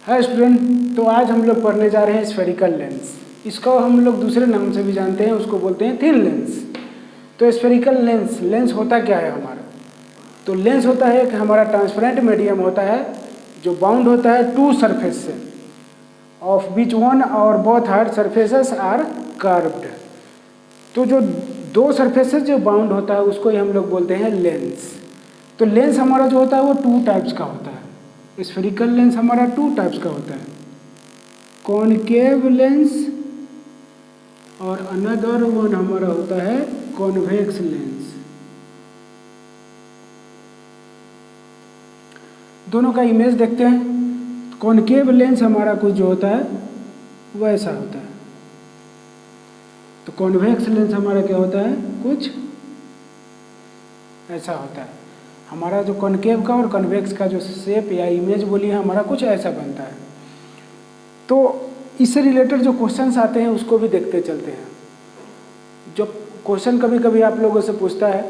Hi student, तो आज हम लोग पढ़ने जा रहे हैं स्फेरिकल लेंस। इसको हम लोग दूसरे नाम से भी जानते हैं, उसको बोलते हैं थिन लेंस। तो स्फेरिकल लेंस होता क्या है हमारा? तो लेंस होता है कि हमारा ट्रांसपेरेंट मीडियम होता है जो बाउंड होता है टू सरफेस से, of which one or both hard surfaces are curved. तो जो दो सरफेसेस जो बाउंड होता है उसको ही हम लोग बोलते हैं लेंस। तो लेंस हमारा जो होता है वो टू टाइप्स का होता है। स्फेरिकल लेंस हमारा टू टाइप्स का होता है, कॉनकेव लेंस और अनदर वन हमारा होता है कॉन्वेक्स लेंस। दोनों का इमेज देखते हैं। कॉनकेव लेंस हमारा कुछ जो होता है वो ऐसा होता है, तो कॉन्वेक्स लेंस हमारा क्या होता है, कुछ ऐसा होता है। हमारा जो कॉनकेव का और कन्वेक्स का जो शेप या इमेज बोली है हमारा कुछ ऐसा बनता है। तो इससे रिलेटेड जो क्वेश्चंस आते हैं उसको भी देखते चलते हैं। जो क्वेश्चन कभी कभी आप लोगों से पूछता है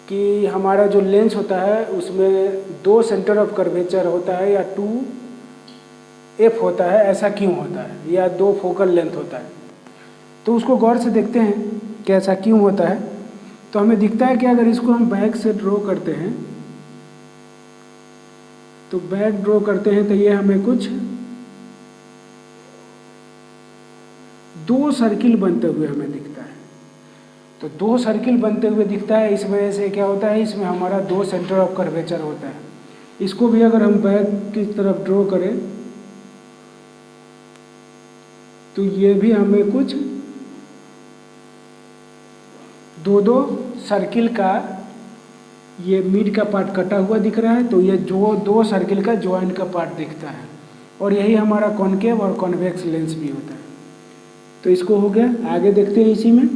कि हमारा जो लेंस होता है उसमें दो सेंटर ऑफ कर्वेचर होता है या 2f होता है, ऐसा क्यों होता है, या दो फोकल लेंथ होता है। तो उसको गौर से देखते हैं कि ऐसा क्यों होता है। तो हमें दिखता है कि अगर इसको हम बैक से ड्रॉ करते हैं, तो बैक ड्रॉ करते हैं तो ये हमें कुछ दो सर्किल बनते हुए हमें दिखता है। तो दो सर्किल बनते हुए दिखता है, इस वजह से क्या होता है, इसमें हमारा दो सेंटर ऑफ कर्वेचर होता है। इसको भी अगर हम बैक की तरफ ड्रॉ करें तो ये भी हमें कुछ दो सर्किल का ये मिड का पार्ट कटा हुआ दिख रहा है, तो ये जो दो सर्किल का ज्वाइंट का पार्ट दिखता है। और यही हमारा कॉनकेव और कॉन्वेक्स लेंस भी होता है। तो इसको हो गया, आगे देखते हैं इसी में।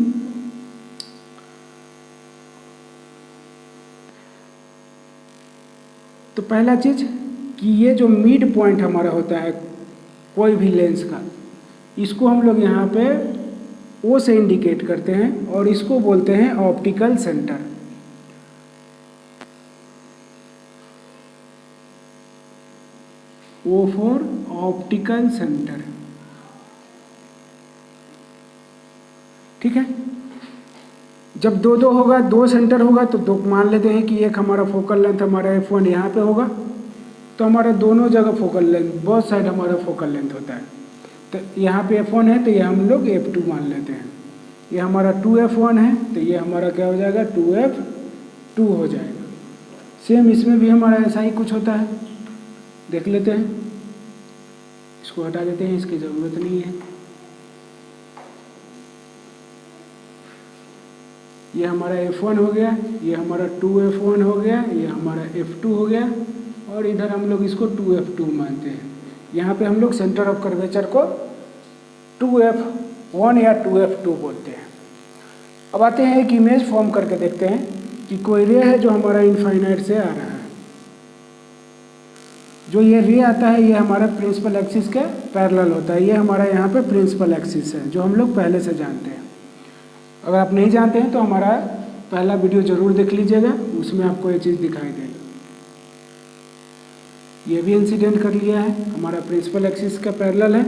तो पहला चीज कि ये जो मिड पॉइंट हमारा होता है कोई भी लेंस का, इसको हम लोग यहाँ पे O से इंडिकेट करते हैं और इसको बोलते हैं optical centre. O for optical centre, ठीक है। जब दो दो होगा, दो सेंटर होगा, तो दो मान लेते हैं कि एक हमारा फोकल लेंथ हमारा F1 यहाँ पे होगा, तो हमारा दोनों जगह फोकल लेंथ, बोथ साइड हमारा फोकल लेंथ होता है। तो यहाँ पे F1 है तो ये हम लोग F2 मान लेते हैं। ये हमारा 2F1 है तो ये हमारा क्या हो जाएगा, 2F2 हो जाएगा। सेम इसमें भी हमारा ऐसा ही कुछ होता है, देख लेते हैं। इसको हटा देते हैं, इसकी ज़रूरत नहीं है। ये हमारा F1 हो गया, ये हमारा 2F1 हो गया, ये हमारा F2 हो गया, और इधर हम लोग इसको 2F2 मानते हैं। यहाँ पे हम लोग सेंटर ऑफ कर्वेचर को 2F1 या 2F2 बोलते हैं। अब आते हैं एक इमेज फॉर्म करके देखते हैं कि कोई रे है जो हमारा इनफाइनाइट से आ रहा है। जो ये रे आता है ये हमारा प्रिंसिपल एक्सिस के पैरेलल होता है। ये हमारा यहाँ पे प्रिंसिपल एक्सिस है जो हम लोग पहले से जानते हैं। अगर आप नहीं जानते हैं तो हमारा पहला वीडियो जरूर देख लीजिएगा, उसमें आपको ये चीज़ दिखाई देगी। ये भी इंसिडेंट कर लिया है, हमारा प्रिंसिपल एक्सिस का पैरेलल है।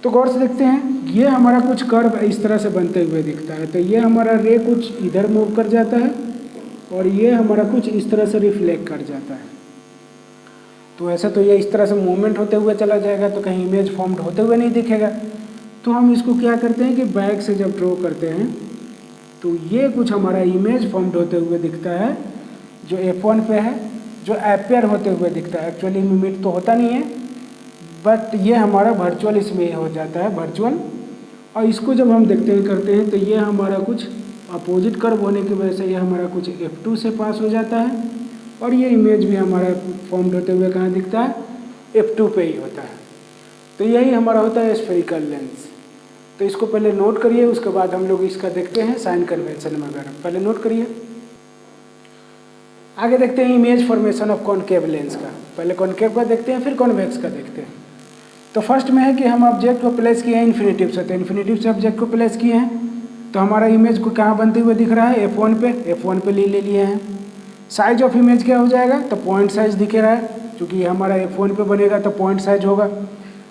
तो गौर से देखते हैं, ये हमारा कुछ कर्व इस तरह से बनते हुए दिखता है। तो ये हमारा रे कुछ इधर मूव कर जाता है और ये हमारा कुछ इस तरह से रिफ्लेक्ट कर जाता है। तो ऐसा तो ये इस तरह से मूवमेंट होते हुए चला जाएगा, तो कहीं इमेज फॉर्म्ड होते हुए नहीं दिखेगा। तो हम इसको क्या करते हैं कि बैक से जब ड्रॉ करते हैं तो ये कुछ हमारा इमेज फॉर्म्ड होते हुए दिखता है जो F1 पे है, जो अपेयर होते हुए दिखता है। एक्चुअली मिमिट तो होता नहीं है, बट ये हमारा वर्चुअल इसमें हो जाता है, वर्चुअल। और इसको जब हम देखते हैं करते हैं तो ये हमारा कुछ अपोजिट कर्व होने की वजह से ये हमारा कुछ F2 से पास हो जाता है, और ये इमेज भी हमारा फॉर्म्ड होते हुए कहाँ दिखता है, F2 पे ही होता है। तो यही हमारा होता है स्फेरिकल लेंस। तो इसको पहले नोट करिए, उसके बाद हम लोग इसका देखते हैं साइन कन्वेंशन वगैरह। पहले नोट करिए, आगे देखते हैं image formation of concave lens का। पहले कॉनकेव का देखते हैं, फिर कॉन्वेक्स का देखते हैं। तो फर्स्ट में है कि हम ऑब्जेक्ट को प्लेस किए हैं इन्फिनेटिव से, तो इन्फिनेटिव से ऑब्जेक्ट को प्लेस किए हैं, तो हमारा इमेज को कहाँ बनते हुए दिख रहा है, F1 पे ले लिए हैं। साइज ऑफ इमेज क्या हो जाएगा, तो पॉइंट साइज दिख रहा है, क्योंकि ये हमारा F1 पे बनेगा तो पॉइंट साइज होगा।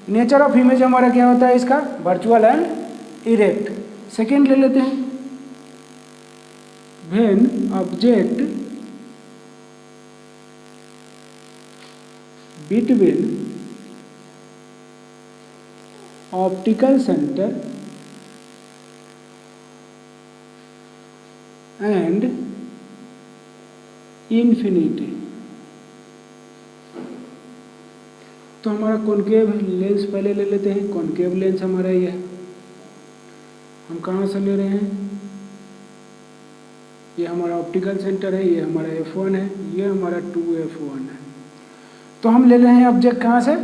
नेचर ऑफ इमेज हमारा क्या होता है इसका, वर्चुअल एंड इरेक्ट। सेकेंड ले लेते हैं, when object between optical centre and infinity. तो हमारा कॉनकेव लेंस पहले ले लेते हैं। कॉनकेव लेंस हमारा ये है, हम कहाँ से ले रहे हैं, ये हमारा ऑप्टिकल सेंटर है, ये हमारा F1 है, ये हमारा 2F1 है। तो हम ले रहे हैं ऑब्जेक्ट कहाँ से,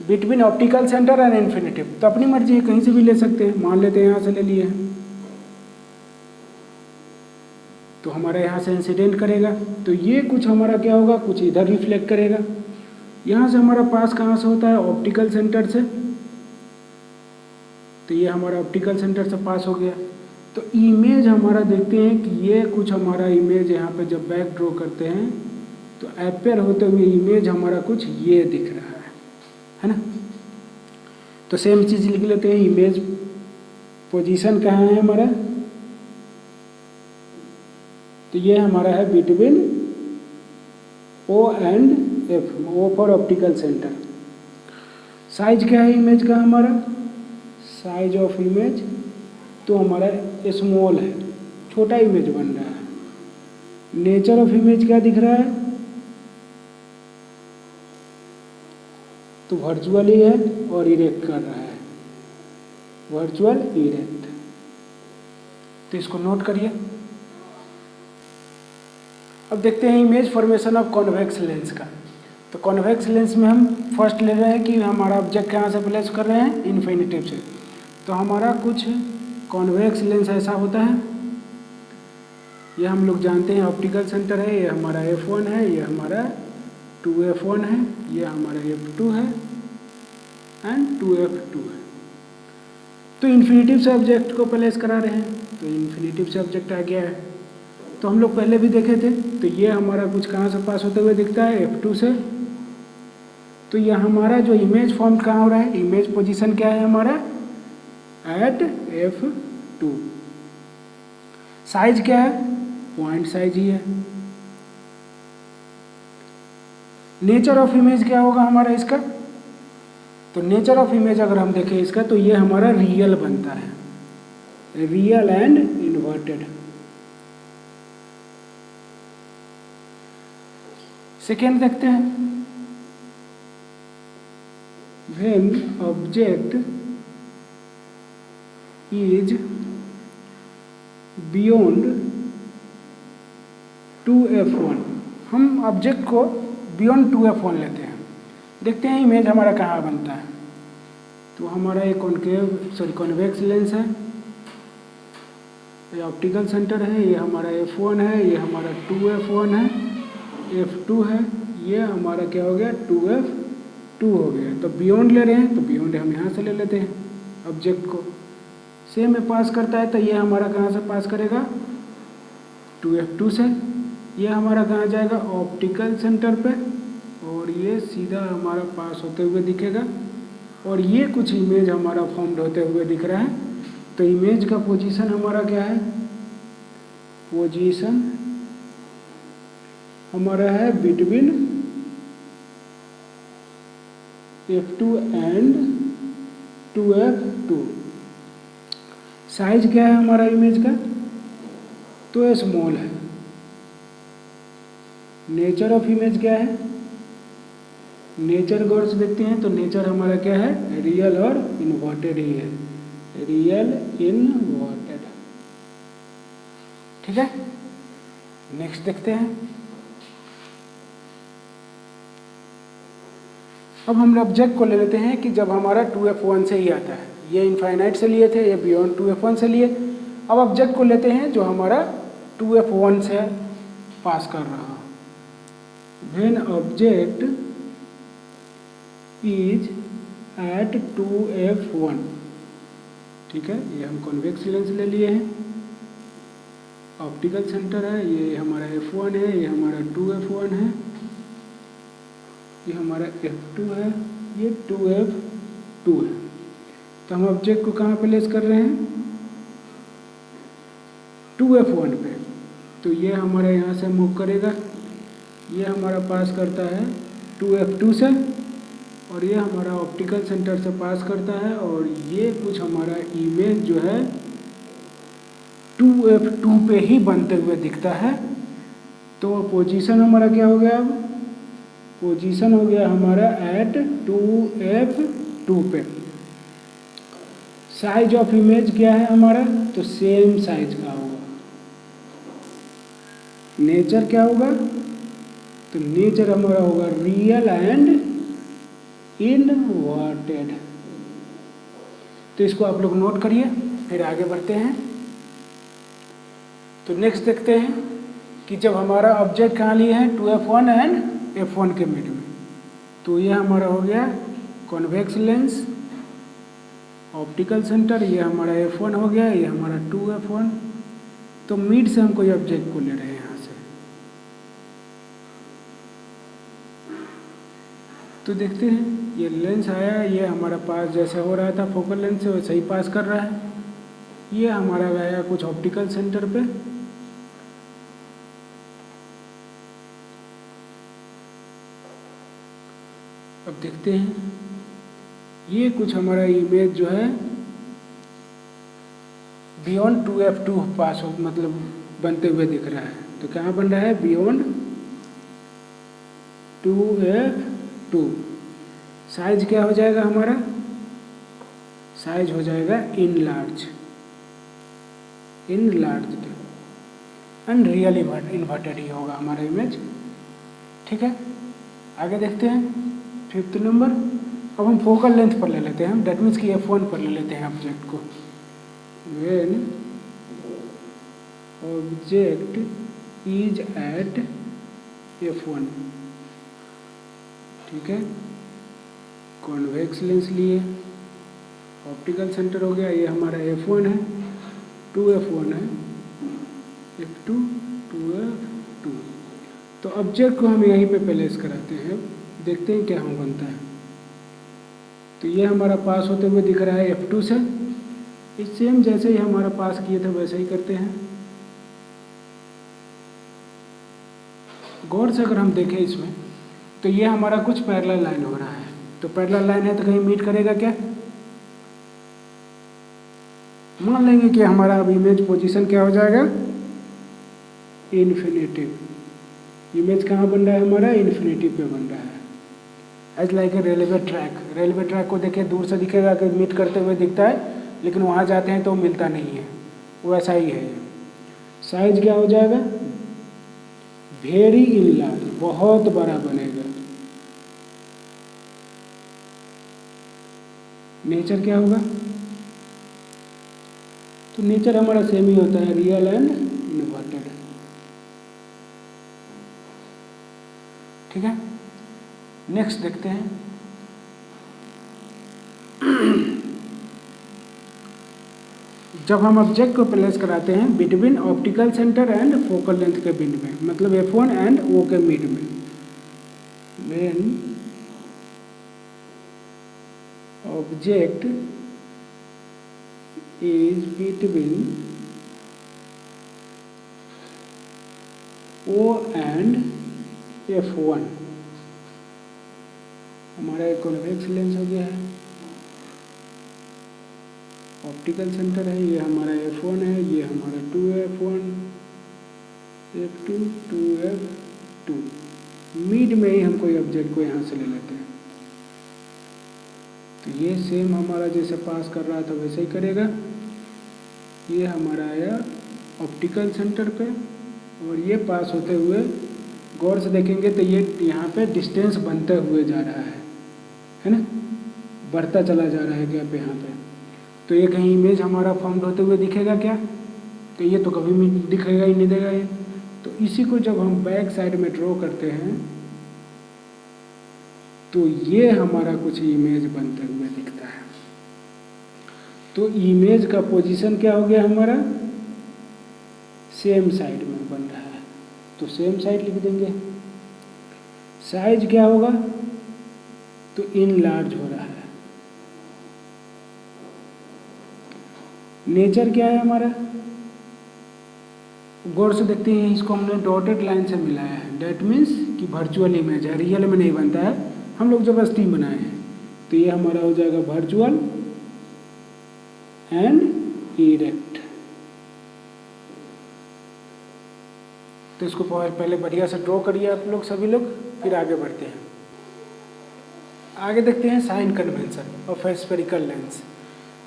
between optical centre and infinitive. तो अपनी मर्जी है, कहीं से भी ले सकते हैं, मान लेते हैं यहाँ से ले लिए हैं। तो हमारा यहाँ से इंसिडेंट करेगा, तो ये कुछ हमारा क्या होगा, कुछ इधर रिफ्लेक्ट करेगा। यहाँ से हमारा पास कहाँ से होता है, ऑप्टिकल सेंटर से। तो ये हमारा ऑप्टिकल सेंटर से पास हो गया। तो इमेज हमारा देखते हैं कि ये कुछ हमारा इमेज यहाँ पे जब बैक ड्रॉ करते हैं तो अपेयर होते हुए इमेज हमारा कुछ ये दिख रहा है ना। तो सेम चीज़ लिख लेते हैं, इमेज पोजीशन कहाँ है हमारा, तो ये हमारा है between O and F, O for optical centre. Size क्या है इमेज का हमारा, साइज ऑफ इमेज तो हमारा स्मॉल है, छोटा इमेज बन रहा है। नेचर ऑफ इमेज क्या दिख रहा है, तो वर्चुअल ही है और इरेक्ट कर रहा है, वर्चुअल इरेक्ट। तो इसको नोट करिए। अब देखते हैं image formation of convex lens का। तो कॉन्वेक्स लेंस में हम फर्स्ट ले रहे हैं कि हमारा ऑब्जेक्ट कहाँ से प्लेस कर रहे हैं, इन्फिनिटिव से। तो हमारा कुछ कॉन्वेक्स लेंस ऐसा होता है, ये हम लोग जानते हैं ऑप्टिकल सेंटर है, ये हमारा F1 है, ये हमारा 2F1 है, ये हमारा F2 है एंड 2F2 है। तो इन्फिनिटिव से ऑब्जेक्ट को प्लेस करा रहे हैं, तो इन्फिनिटिव से ऑब्जेक्ट आ गया है। तो हम लोग पहले भी देखे थे, तो ये हमारा कुछ कहाँ से पास होते हुए दिखता है, F2 से। तो ये हमारा जो इमेज फॉर्म कहाँ हो रहा है, इमेज पोजीशन क्या है हमारा, एट F2। साइज क्या है, पॉइंट साइज ही है। नेचर ऑफ इमेज क्या होगा हमारा इसका, तो नेचर ऑफ इमेज अगर हम देखें इसका, तो ये हमारा रियल बनता है, रियल एंड इन्वर्टेड। सेकेंड देखते हैं, when object is beyond 2F1। हम ऑब्जेक्ट को बियॉन्ड 2F1 लेते हैं, देखते हैं इमेज हमारा कहाँ बनता है। तो हमारा एक कॉन्वेक्स लेंस है, ये ऑप्टिकल सेंटर है, ये हमारा F1 है, ये हमारा 2F1 है, F2 है, ये हमारा क्या हो गया, 2F2 हो गया। तो बियॉन्ड ले रहे हैं, तो बियॉन्ड हम यहाँ से ले लेते हैं ऑब्जेक्ट को। सेम में पास करता है, तो ये हमारा कहाँ से पास करेगा, 2F2 से। ये हमारा कहाँ जाएगा, ऑप्टिकल सेंटर पे, और ये सीधा हमारा पास होते हुए दिखेगा। और ये कुछ इमेज हमारा फॉर्म्ड होते हुए दिख रहा है। तो इमेज का पोजीशन हमारा क्या है, पोजीशन हमारा है between F2 and 2F2। Size क्या है हमारा इमेज का, तो स्मॉल है। नेचर ऑफ इमेज क्या है, नेचर गौर से देखते हैं, तो नेचर हमारा क्या है, रियल और इन्वर्टेड ही है, रियल इन्वर्टेड। ठीक है, नेक्स्ट देखते हैं। अब हम ऑब्जेक्ट को ले लेते हैं कि जब हमारा 2F1 से ही आता है, ये इनफाइनाइट से लिए थे, ये बियॉन्ड 2F1 से लिए। अब ऑब्जेक्ट को लेते हैं जो हमारा 2F1 से पास कर रहा। When object is eight 2F1, ठीक है, ये हम कॉन्वेक्स लेंस ले लिए हैं, ऑप्टिकल सेंटर है, ये हमारा F1 है, ये हमारा 2F1 है। ये हमारा F2 है, ये 2F2 है। तो हम ऑब्जेक्ट को कहाँ प्लेस कर रहे हैं? 2F1 पे। तो ये हमारा यहाँ से मूव करेगा, ये हमारा पास करता है 2F2 से, और ये हमारा ऑप्टिकल सेंटर से पास करता है, और ये कुछ हमारा इमेज जो है 2F2 पे ही बनते हुए दिखता है। तो पोजीशन हमारा क्या हो गया? अब पोजीशन हो गया हमारा एट 2F2 पे। साइज ऑफ इमेज क्या है हमारा? तो सेम साइज का होगा। नेचर क्या होगा? तो नेचर हमारा होगा रियल एंड इनवर्टेड। तो इसको आप लोग नोट करिए, फिर आगे बढ़ते हैं। तो नेक्स्ट देखते हैं कि जब हमारा ऑब्जेक्ट कहाँ लिए हैं? 2F1 एंड F1 के मिड में। तो ये हमारा हो गया कॉन्वेक्स लेंस, ऑप्टिकल सेंटर, ये हमारा F1 हो गया, ये हमारा 2F1। तो मिड से हम कोई ऑब्जेक्ट को ले रहे हैं यहाँ से। तो देखते हैं, ये लेंस आया, ये हमारा पास जैसे हो रहा था फोकल लेंथ से वैसे ही पास कर रहा है। ये हमारा गया कुछ ऑप्टिकल सेंटर पे। अब देखते हैं, ये कुछ हमारा इमेज जो है बियॉन्ड 2F2 पास हो, मतलब बनते हुए दिख रहा है। तो कहाँ बन रहा है? Beyond 2F2। साइज क्या हो जाएगा हमारा? साइज हो जाएगा इनलार्ज एंड रियल इन्वर्टेड ही होगा हमारा इमेज। ठीक है, आगे देखते हैं 5th नंबर। अब हम फोकल लेंथ पर ले लेते हैं, डेट मीन्स कि F1 पर ले लेते हैं ऑब्जेक्ट को। When object is eight F1, ठीक है, कॉन्वेक्स लेंस लिए, ऑप्टिकल सेंटर हो गया, ये हमारा F1 है, 2F1 है, F2, 2F2। तो ऑब्जेक्ट को हम यहीं पे प्लेस कराते हैं, देखते हैं क्या हम बनता है। तो ये हमारा पास होते हुए दिख रहा है F2 से। इस सेम जैसे ही हमारा पास किए थे वैसे ही करते हैं। गौर से अगर हम देखें इसमें, तो ये हमारा कुछ पैरेलल लाइन हो रहा है। तो पैरेलल लाइन है तो कहीं मीट करेगा क्या? मान लेंगे कि हमारा अब इमेज पोजीशन क्या हो जाएगा? इन्फिनिटिव। इमेज कहाँ बन रहा है हमारा? इन्फिनिटिव पे बन रहा है। As like a railway track. Railway track को देखिए, दूर से दिखेगा कि मीट करते हुए दिखता है, लेकिन वहाँ जाते हैं तो मिलता नहीं है, वैसा ही है। साइज क्या हो जाएगा? वेरी इनलार्ज, बहुत बड़ा बनेगा। नेचर क्या होगा? तो नेचर हमारा सेम ही होता है, रियल एंड इन्वर्टेड। ठीक है, नेक्स्ट देखते हैं। जब हम ऑब्जेक्ट को प्लेस कराते हैं between optical centre and focal length के बीच में, मतलब F1 एंड O के मिड में, when object is between O and F1, हमारा एक कॉन्वेक्स लेंस हो गया है, ऑप्टिकल सेंटर है, ये हमारा F1 है, ये हमारा 2F1, F2, 2F2। मिड में ही हम कोई ऑब्जेक्ट को यहाँ से ले लेते हैं। तो ये सेम हमारा जैसे पास कर रहा था वैसे ही करेगा। ये हमारा आया ऑप्टिकल सेंटर पे, और ये पास होते हुए, गौर से देखेंगे तो ये यहाँ पे डिस्टेंस बनते हुए जा रहा है ना, बढ़ता चला जा रहा है गैप यहाँ पे। तो ये कहीं इमेज हमारा फॉर्म्ड होते हुए दिखेगा क्या? तो ये तो कभी भी दिखेगा ही नहीं देगा ये। तो इसी को जब हम बैक साइड में ड्रॉ करते हैं तो ये हमारा कुछ इमेज बनते हुए दिखता है। तो इमेज का पोजीशन क्या हो गया हमारा? सेम साइड में बन रहा है, तो सेम साइड लिख देंगे। साइज क्या होगा? तो इनलार्ज हो रहा है। नेचर क्या है हमारा, गौर से देखते हैं, इसको हमने डॉटेड लाइन से मिलाया है। डेट मीन्स कि वर्चुअल इमेज है, रियल में नहीं बनता है, हम लोग जबरदस्ती बनाए हैं। तो ये हमारा हो जाएगा वर्चुअल एंड इरेक्ट। तो इसको पहले बढ़िया से ड्रॉ करिए आप लोग सभी लोग, फिर आगे बढ़ते हैं। आगे देखते हैं sign convention of spherical lens.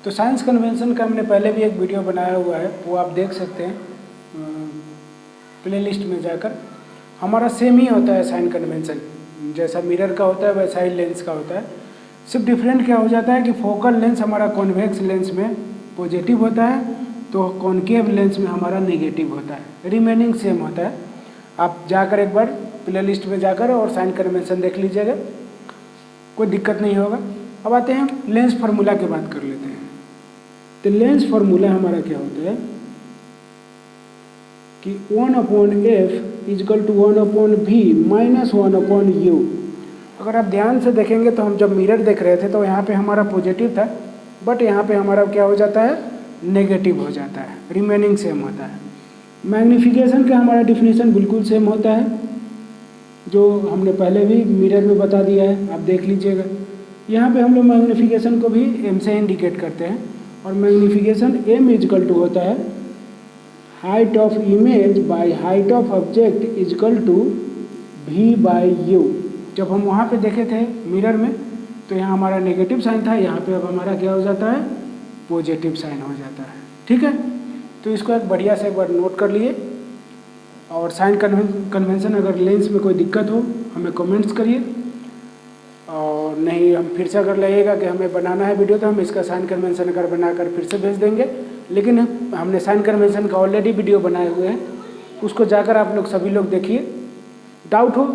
तो साइंस कन्वेंशन का हमने पहले भी एक वीडियो बनाया हुआ है, वो आप देख सकते हैं प्लेलिस्ट में जाकर। हमारा सेम ही होता है साइन कन्वेंशन, जैसा मिरर का होता है वैसा ही लेंस का होता है। सिर्फ डिफरेंट क्या हो जाता है कि फोकल लेंस हमारा कॉन्वेक्स लेंस में पॉजिटिव होता है, तो कॉनकेव लेंस में हमारा नेगेटिव होता है। रिमेनिंग सेम होता है। आप जाकर एक बार प्लेलिस्ट में जाकर और साइन कन्वेंशन देख लीजिएगा, कोई दिक्कत नहीं होगा। अब आते हैं लेंस फार्मूला की बात कर लेते हैं। तो लेंस फार्मूला हमारा क्या होता है कि 1/f is equal to 1/v minus 1/u। अगर आप ध्यान से देखेंगे तो हम जब मिरर देख रहे थे तो यहाँ पे हमारा पॉजिटिव था, बट यहाँ पे हमारा क्या हो जाता है, नेगेटिव हो जाता है। रिमेनिंग सेम होता है। मैग्नीफिकेशन का हमारा डिफिनीशन बिल्कुल सेम होता है, जो हमने पहले भी मिरर में बता दिया है, आप देख लीजिएगा। यहाँ पे हम लोग मैग्नीफिकेशन को भी m से इंडिकेट करते हैं, और मैग्नीफिकेशन m इजकल टू होता है height of image by height of object equal to v by u। जब हम वहाँ पे देखे थे मिरर में तो यहाँ हमारा नेगेटिव साइन था, यहाँ पे अब हमारा क्या हो जाता है, पॉजिटिव साइन हो जाता है। ठीक है, तो इसको एक बढ़िया से एक बार नोट कर लिए। और साइन कन्वेंशन अगर लेंस में कोई दिक्कत हो हमें कमेंट्स करिए, और नहीं हम फिर से अगर लगेगा कि हमें बनाना है वीडियो तो हम इसका साइन कन्वेंशन अगर बनाकर फिर से भेज देंगे। लेकिन हमने साइन कन्वेंशन का ऑलरेडी वीडियो बनाए हुए हैं, उसको जाकर आप लोग सभी लोग देखिए। डाउट हो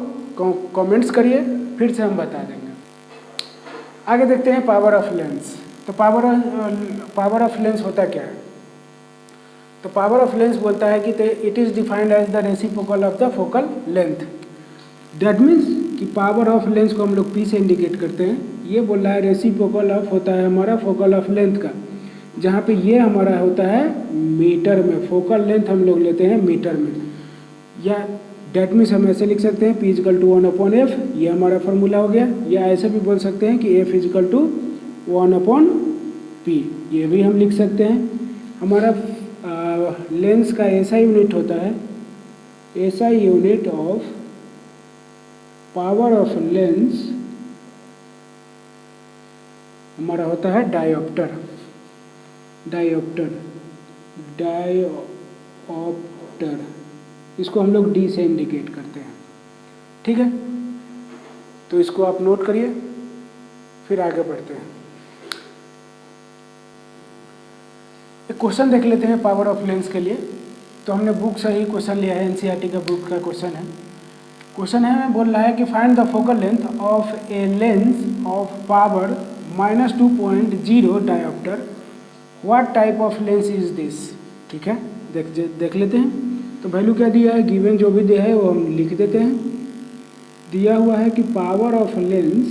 कमेंट्स करिए, फिर से हम बता देंगे। आगे देखते हैं पावर ऑफ लेंस। तो पावर ऑफ लेंस होता क्या है? तो पावर ऑफ लेंस बोलता है कि it is defined as the reciprocal of the focal length. That means कि पावर ऑफ लेंस को हम लोग P से इंडिकेट करते हैं। ये बोल रहा है रेसिप्रोकल ऑफ होता है हमारा फोकल ऑफ लेंथ का, जहाँ पे ये हमारा होता है मीटर में। फोकल लेंथ हम लोग लेते हैं मीटर में, या डेट मीन्स हम ऐसे लिख सकते हैं P इजकल टू 1/f, ये हमारा फार्मूला हो गया। या ऐसे भी बोल सकते हैं कि F इजकल टू 1/p, ये भी हम लिख सकते हैं। हमारा लेंस का SI यूनिट होता है, SI unit of power of lens हमारा होता है डायोप्टर। इसको हम लोग D से इंडिकेट करते हैं। ठीक है, तो इसको आप नोट करिए, फिर आगे बढ़ते हैं। एक क्वेश्चन देख लेते हैं पावर ऑफ लेंस के लिए। तो हमने बुक से ही क्वेश्चन लिया है, NCERT का बुक का क्वेश्चन है। क्वेश्चन है बोल रहा है कि find the focal length of a lens of power -2.0 dioptre, what type of lens is this. ठीक है, देख लेते हैं। तो वैल्यू क्या दिया है, गिवन जो भी दिया है वो हम लिख देते हैं। दिया हुआ है कि पावर ऑफ लेंस,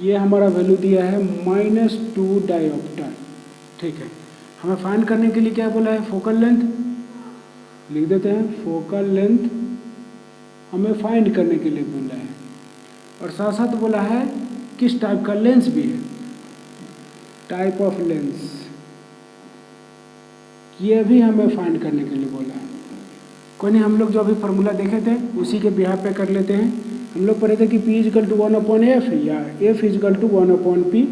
ये हमारा वैल्यू दिया है -2 डायोप्टर। ठीक है, हमें फाइंड करने के लिए क्या बोला है, फोकल लेंथ लिख देते हैं। फोकल लेंथ हमें फाइंड करने के लिए बोला है, और साथ साथ बोला है किस टाइप का लेंस भी है, टाइप ऑफ लेंस, ये भी हमें फाइंड करने के लिए बोला है। कोई नहीं, हम लोग जो अभी फार्मूला देखे थे उसी के बिहाफ पे कर लेते हैं। हम लोग पढ़े थे कि P इजकल टू 1/f या F इजकल टू 1/p।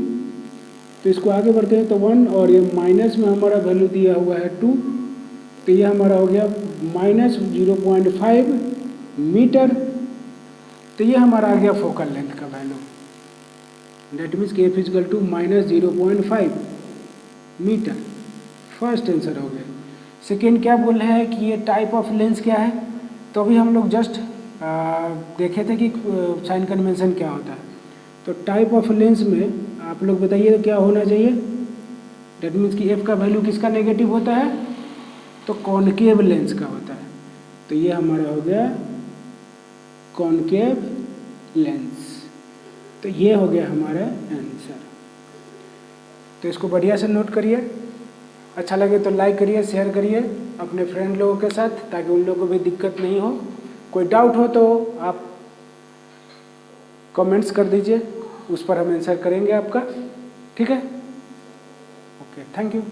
तो इसको आगे बढ़ते हैं। तो 1 और ये माइनस में हमारा वैल्यू दिया हुआ है 2, तो ये हमारा हो गया -0.5 मीटर। तो ये हमारा आ गया फोकल लेंथ का वैल्यू। डेट मीन्स कि F equal to -0.5 metre. First answer हो गया। सेकेंड क्या बोल रहे हैं कि ये टाइप ऑफ लेंस क्या है। तो अभी हम लोग जस्ट देखे थे कि साइन कन्वेंशन क्या होता है। तो टाइप ऑफ लेंस में आप लोग बताइए क्या होना चाहिए। डेट मीन्स कि F का वैल्यू किसका नेगेटिव होता है, तो कॉनकेव लेंस का होता है। तो ये हमारा हो गया कॉनकेव लेंस। तो ये हो गया हमारा आंसर। तो इसको बढ़िया से नोट करिए। अच्छा लगे तो लाइक करिए, शेयर करिए अपने फ्रेंड लोगों के साथ, ताकि उन लोगों को भी दिक्कत नहीं हो। कोई डाउट हो तो आप कमेंट्स कर दीजिए, उस पर हम आंसर करेंगे आपका। ठीक है, ओके, थैंक यू।